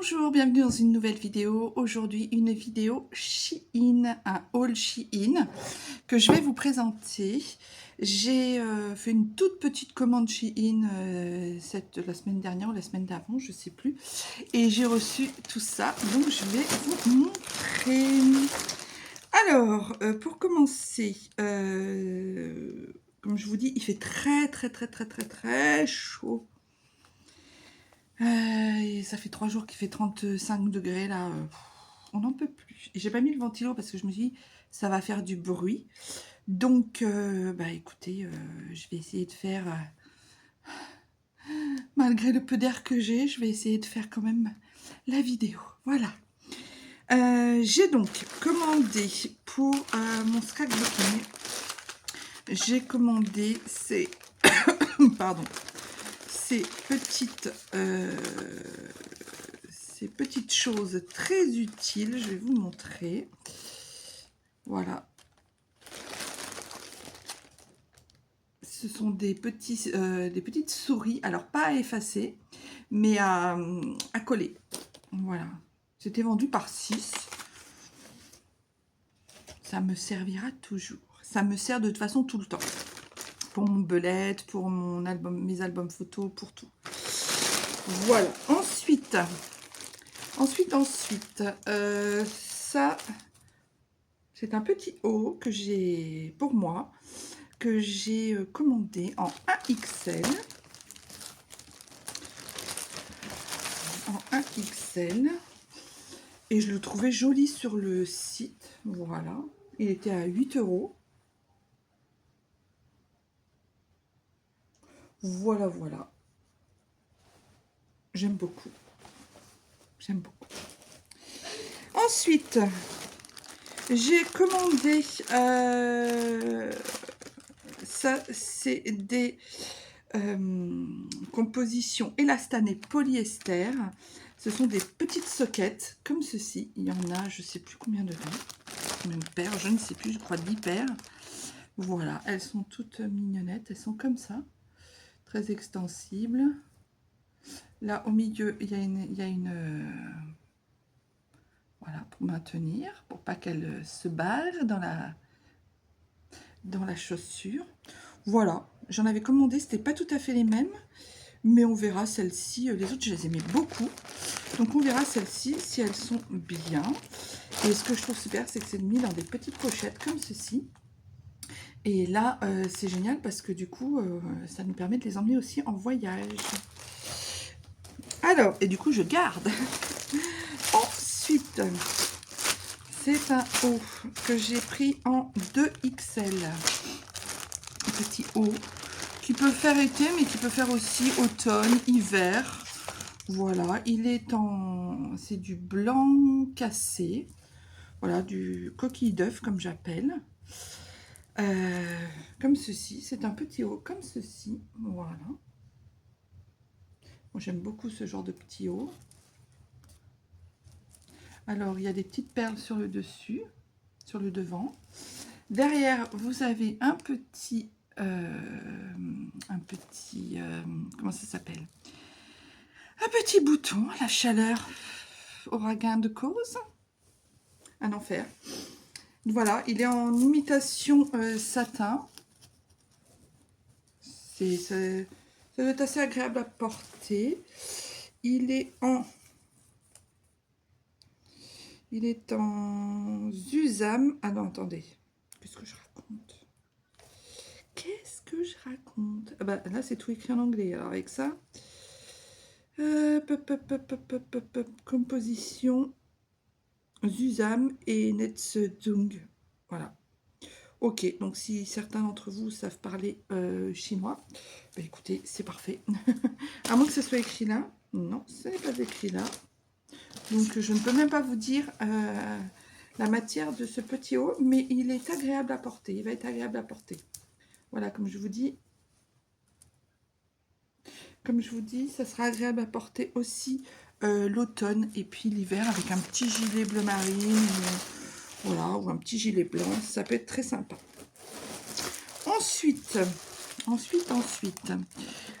Bonjour, bienvenue dans une nouvelle vidéo. Aujourd'hui, une vidéo Shein, un haul Shein que je vais vous présenter. J'ai fait une toute petite commande Shein la semaine dernière ou la semaine d'avant, je ne sais plus. Et j'ai reçu tout ça, donc je vais vous montrer. Alors, pour commencer, comme je vous dis, il fait très chaud. Et ça fait 3 jours qu'il fait 35 degrés là, on n'en peut plus. Et j'ai pas mis le ventilo parce que je me dis ça va faire du bruit. Donc bah écoutez, je vais essayer de faire malgré le peu d'air que je vais essayer de faire quand même la vidéo. Voilà. J'ai donc commandé pour mon scrapbooking. J'ai commandé ces pardon, ces petites choses très utiles. Je vais vous montrer. Voilà. Ce sont des petites souris. Alors, pas à effacer, mais à coller. Voilà. C'était vendu par 6. Ça me servira toujours. Ça me sert de toute façon tout le temps. Pour mon belette, pour mon album, mes albums photos, pour tout. Voilà. Ensuite, ça, c'est un petit haut que j'ai pour moi, que j'ai commandé en 1XL. En 1XL. Et je le trouvais joli sur le site. Voilà. Il était à 8 €. Voilà, voilà. J'aime beaucoup. J'aime beaucoup. Ensuite, j'ai commandé... ça, c'est des compositions élastane et polyester. Ce sont des petites soquettes comme ceci. Il y en a, je ne sais plus combien de combien de paires, je ne sais plus, je crois 10 paires. Voilà, elles sont toutes mignonnettes. Elles sont comme ça, très extensibles. Là, au milieu, il y a une voilà, pour maintenir, pour pas qu'elle se barre dans la chaussure. Voilà, j'en avais commandé, c'était pas tout à fait les mêmes, mais on verra celles-ci. Les autres, je les aimais beaucoup, donc on verra celles-ci si elles sont bien. Et ce que je trouve super, c'est que c'est mis dans des petites pochettes comme ceci. Et là, c'est génial parce que du coup, ça nous permet de les emmener aussi en voyage. Alors, et du coup, je garde. Ensuite, c'est un haut que j'ai pris en 2XL. Un petit haut qui peut faire été, mais qui peut faire aussi automne, hiver. Voilà, il est en... c'est du blanc cassé. Voilà, du coquille d'œuf, comme j'appelle. Comme ceci, c'est un petit haut comme ceci. Voilà. Moi, j'aime beaucoup ce genre de petit haut. Alors, il y a des petites perles sur le dessus, sur le devant. Derrière, vous avez un petit comment ça s'appelle? Un petit bouton, la chaleur aura gain de cause. Un enfer. Voilà, il est en imitation satin. Ça doit être assez agréable à porter. Il est en Zuzam. Ah non, attendez. Qu'est-ce que je raconte? Qu'est-ce que je raconte? Ah bah, là, c'est tout écrit en anglais. Alors, avec ça... composition Zuzam et Netzung. Voilà. Ok, donc si certains d'entre vous savent parler chinois, bah écoutez, c'est parfait. À moins que ce soit écrit là. Non, ce n'est pas écrit là. Donc je ne peux même pas vous dire la matière de ce petit haut, mais il est agréable à porter. Il va être agréable à porter. Voilà, comme je vous dis, ça sera agréable à porter aussi l'automne et puis l'hiver avec un petit gilet bleu marine, voilà, ou un petit gilet blanc. Ça peut être très sympa. Ensuite,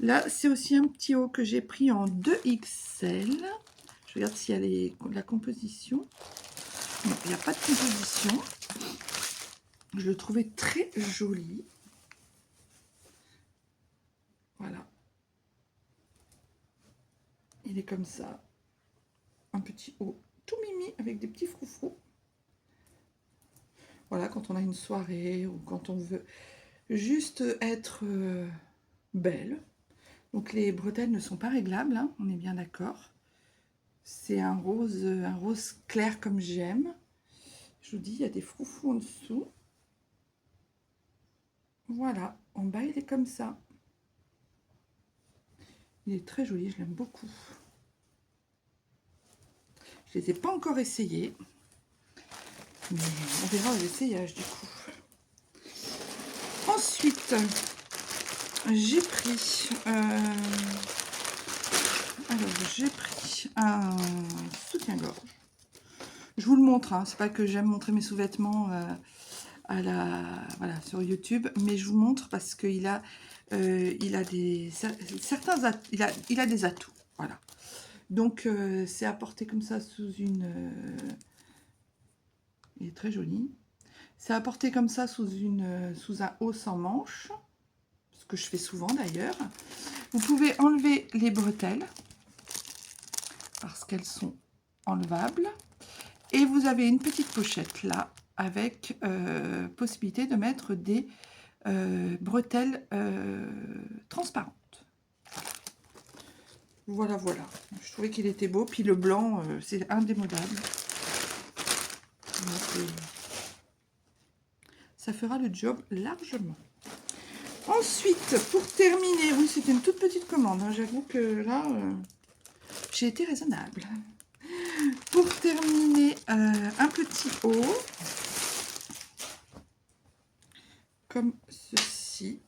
là, c'est aussi un petit haut que j'ai pris en 2XL. Je regarde s'il y a la composition. Non, il n'y a pas de composition. Je le trouvais très joli. Voilà. Il est comme ça. Un petit haut tout mimi avec des petits froufrous. Voilà, quand on a une soirée ou quand on veut juste être belle. Donc les bretelles ne sont pas réglables, hein, on est bien d'accord. C'est un rose clair comme j'aime. Je vous dis, il y a des froufrous en dessous. Voilà, en bas il est comme ça. Il est très joli, je l'aime beaucoup. Je ne les ai pas encore essayés, mais on verra aux essayages du coup. Ensuite, j'ai pris un soutien-gorge. Je vous le montre, hein, c'est pas que j'aime montrer mes sous-vêtements voilà, sur YouTube, mais je vous montre parce qu'il a, il a des atouts, voilà. Donc c'est apporté comme ça sous une, il est très joli. C'est apporté comme ça sous un haut sans manche, ce que je fais souvent d'ailleurs. Vous pouvez enlever les bretelles parce qu'elles sont enlevables. Et vous avez une petite pochette là avec possibilité de mettre des bretelles transparentes. Voilà, voilà. Je trouvais qu'il était beau. Puis le blanc, c'est indémodable. Donc, ça fera le job largement. Ensuite, pour terminer, oui, c'était une toute petite commande. Hein, j'avoue que là, j'ai été raisonnable. Pour terminer, un petit haut, comme ceci.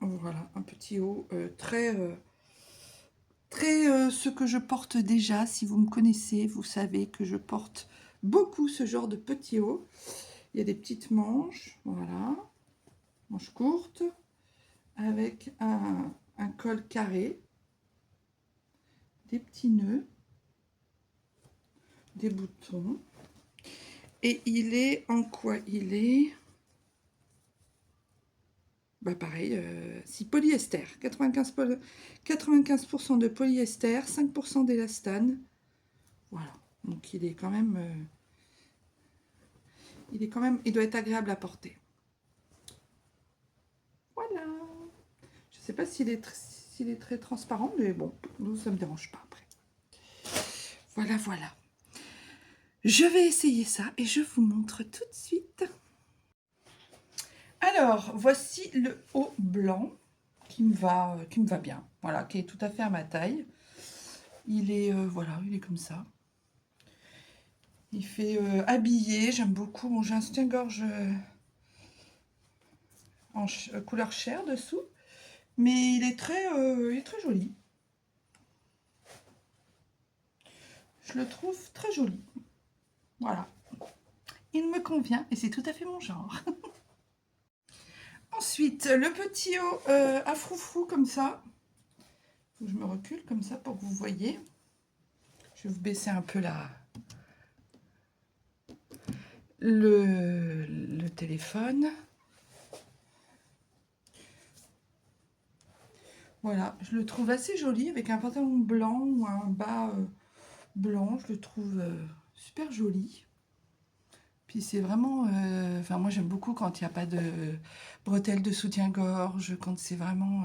Voilà, un petit haut très, ce que je porte déjà. Si vous me connaissez, vous savez que je porte beaucoup ce genre de petit haut. Il y a des petites manches, voilà, manches courtes, avec un col carré, des petits nœuds, des boutons. Et il est en quoi? Il est... Bah pareil, si polyester, 95% de polyester, 5% d'élastane. Voilà, donc il est quand même, il doit être agréable à porter. Voilà. Je ne sais pas s'il est très transparent, mais bon, nous ça me dérange pas après. Voilà, voilà. Je vais essayer ça et je vous montre tout de suite. Alors, voici le haut blanc qui me va bien, voilà, qui est tout à fait à ma taille. Il est, voilà, il est comme ça. Il fait habillé, j'aime beaucoup. Bon, j'ai un soutien-gorge en couleur chair dessous, mais il est très joli. Je le trouve très joli. Voilà. Il me convient et c'est tout à fait mon genre. Ensuite, le petit haut à froufrou comme ça. Faut que je me recule comme ça pour que vous voyez. Je vais vous baisser un peu le téléphone. Voilà, je le trouve assez joli avec un pantalon blanc ou un bas blanc. Je le trouve super joli. Puis c'est vraiment... enfin, moi j'aime beaucoup quand il n'y a pas de bretelles de soutien-gorge, quand c'est vraiment...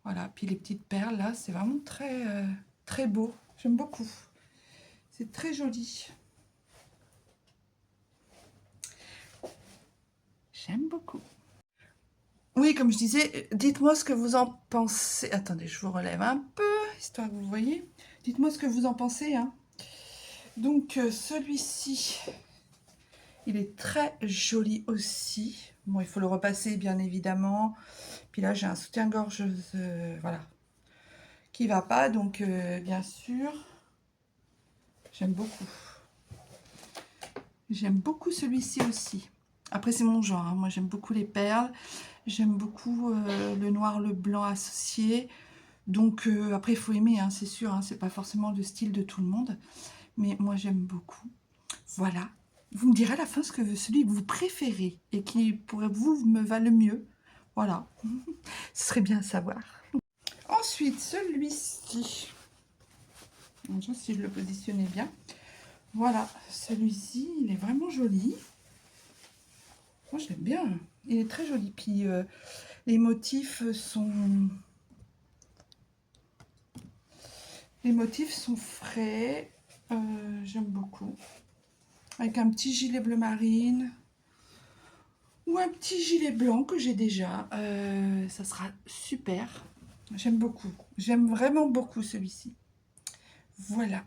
voilà, puis les petites perles là, c'est vraiment très, très beau. J'aime beaucoup. C'est très joli. J'aime beaucoup. Oui, comme je disais, dites-moi ce que vous en pensez. Attendez, je vous relève un peu, histoire que vous voyez. Dites-moi ce que vous en pensez. Hein. Donc, celui-ci, il est très joli aussi. Bon, il faut le repasser, bien évidemment. Puis là, j'ai un soutien-gorge, voilà, qui va pas. Donc, bien sûr, j'aime beaucoup. J'aime beaucoup celui-ci aussi. Après, c'est mon genre. Hein. Moi, j'aime beaucoup les perles. J'aime beaucoup le noir, le blanc associé. Donc après, il faut aimer, hein, c'est sûr, hein, c'est pas forcément le style de tout le monde, mais moi j'aime beaucoup. Voilà. Vous me direz à la fin celui que vous préférez et qui pourrait vous me va le mieux. Voilà. Ce serait bien à savoir. Ensuite, celui-ci. Je sais si je le positionnais bien. Voilà, celui-ci, il est vraiment joli. Moi, je l'aime bien. Il est très joli. Puis, les motifs sont... Les motifs sont frais. J'aime beaucoup. Avec un petit gilet bleu marine. Ou un petit gilet blanc que j'ai déjà. Ça sera super. J'aime beaucoup. J'aime vraiment beaucoup celui-ci. Voilà.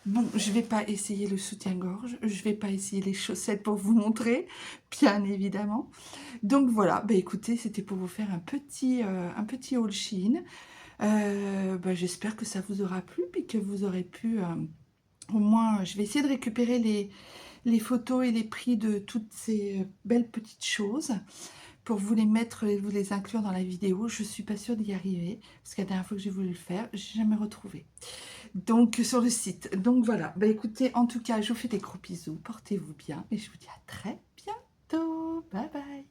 Bon, je ne vais pas essayer le soutien-gorge, je ne vais pas essayer les chaussettes pour vous montrer, bien évidemment. Donc voilà, bah écoutez, c'était pour vous faire un petit haul Shein. Bah, j'espère que ça vous aura plu, puis que vous aurez pu, au moins, je vais essayer de récupérer les photos et les prix de toutes ces belles petites choses pour vous les mettre et vous les inclure dans la vidéo. Je ne suis pas sûre d'y arriver, parce que la dernière fois que j'ai voulu le faire, je n'ai jamais retrouvé. Donc, sur le site. Donc, voilà. Bah, écoutez, en tout cas, je vous fais des gros bisous. Portez-vous bien et je vous dis à très bientôt. Bye bye.